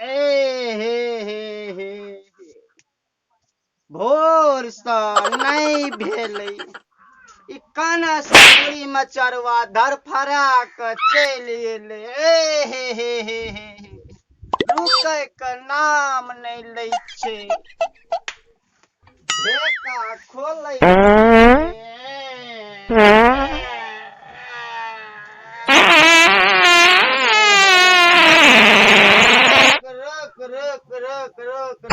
ए हे भोर सँ नहीं भेलै ई काना सगुरी मचरवा धरफरा क चलि एलै रुकै के नाम नहीं लै छै ढेका खोलै रुक रुक रुक रुक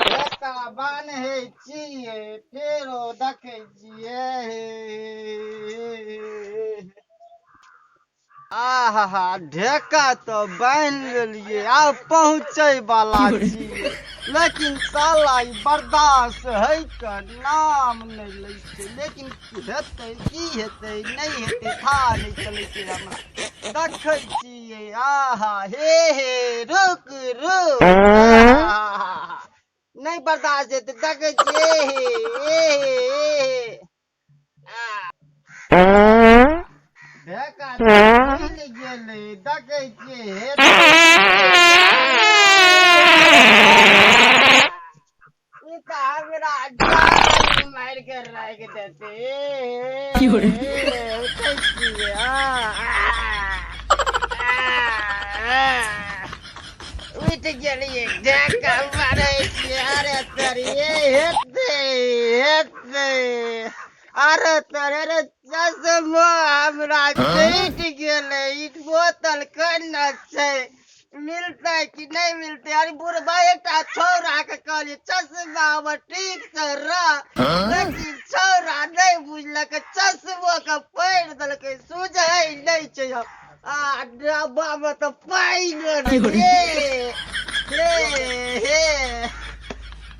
ढेका बान्है छियै फेरो देखै छियै आहा ढेका तो बांध लेलिए आब पहुँचे वाला छियै लेकिन साला ई बर्दाश्त है के नाम नहीं लै छै लेकिन हेतै की हेतै नहीं हेतै था नहीं चलै छै हमरा देखै छियै आहा हे रुक रुक नहीं बर्दाश्त हेतै देखै छियै ढेका चलि गेलै देखै छियै हमरा जान मार के राख देते उठै छियै उठ गेलियै ढेका मारै छियै अरे तरिये हेतै अरे तोरे रे चश्मा हमरा टूट गेलै ई बोतल केना छै मिलते कि नहीं मिलते अरे बुढ़बा एकटा छौरा के कहलिए चश्मा हमर ठीक से रह लेकिन छौरा नहीं बुझलक चश्मो के पैर देलकै सुझै नहीं छै आ डब्बा में तो पानी हे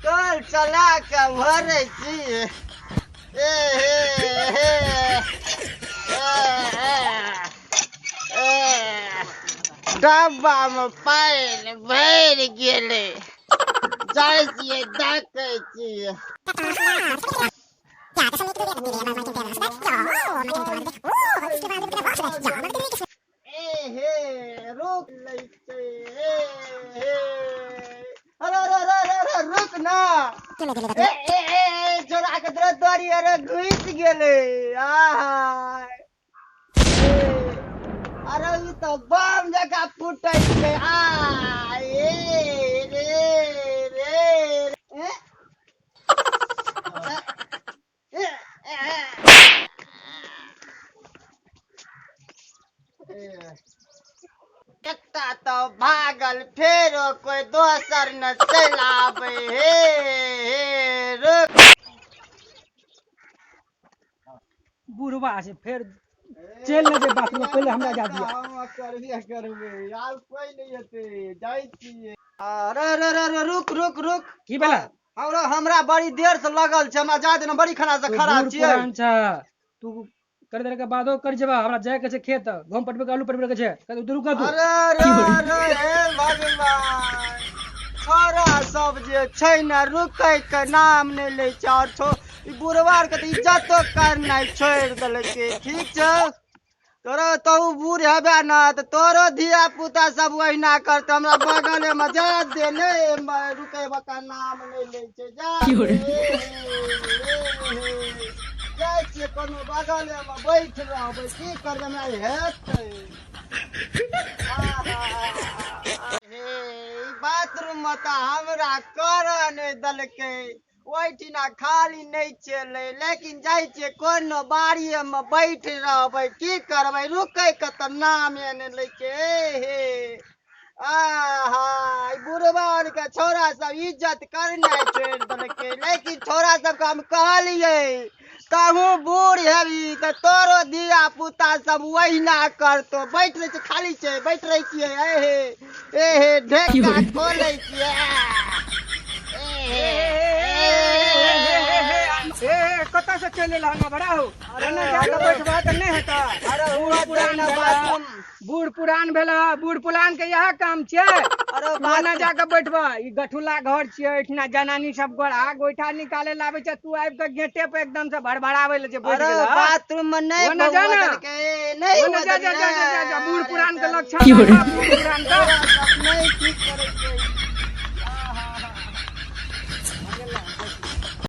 कल चला के भरे छी डब्बा में पानी भर गेलै जाइ छियै देखै छियै रुक लै छै अरे रुक ना छोरा के द्वारी अरे घुस गेलै अरे ई तो बम जगह फूटै छै एकटा तो भागल फेरो कोई दोसर न चल आवे रुक बुढ़वा से फिर चल न जे बाथरूम पहले हमरा जा दिया हम करबे यार कोई नहीं हेते जाई छियै अरे रुक रुक रुक की भेला हमरा बड़ी देर से लगल छै हमरा जा देना बड़ी खना से खड़ा छियै तू कर देर के बादो कर जेबा हमरा जाय के छै खेत गहूम पटबे के आलू पटबे के छै कतौ दूर का अरे हे भगवान छोरा सब जे छै न रुकै के नाम नहीं लै छै और ई बुढ़वा के तो इज्जतो करनाइ छोड़ देलकै ठीक छै तोरा तो बूढ़ हेबे ना तो तोरो धिया पुता सब ओहिना करते हमरा बगल में जा दे नहीं रुकै का नाम नहीं लै छै जाइ छियै कोनो बगल में बैठ रहबै की करबै हमरा हेतै बाथरूम में तो हमरा कर नहीं देलकै ओहिठिना खाली नहीं चले लेकिन जाइ छियै कोनो बाड़ी में बैठ रहबै की करबै रुकै के तो नाम नहीं लै छै आहा बुढ़वा के छौरा सब इज्जत करनाइ छोड़ देलकै लेकिन छौरा सबके हम कहलियै कहूँ बूढ़ हेबी तो तोरो धिया पुता सब वहीना करतो बैठ रहे छै खाली छै बैठ रहे छियै ढेका खोले छियै कत से चले ना बड़ा हो अरे, ना जाके अरे। बैठबा त नहीं हेता अरे बूढ़ हुआ पुरान ना भेला, बाथरूम बूढ़ पुरान भेला बूढ़ पुरान के यह काम छे अरे तू ना जाके बैठबा ई गठुला घर छिए इतना जनानी सब गोड़ा गोइठा निकाले लावे छ तू आबि के गेटे पे एकदम से भड़भड़ावे ले जे बैठ अरे गेला बाथरूम में नहीं वो ना जाना। नहीं वो ना हुआ जा जा जा जा जा, जा बूढ़ पुरान के लक्षण की हो रहा है? बूढ़ पुरान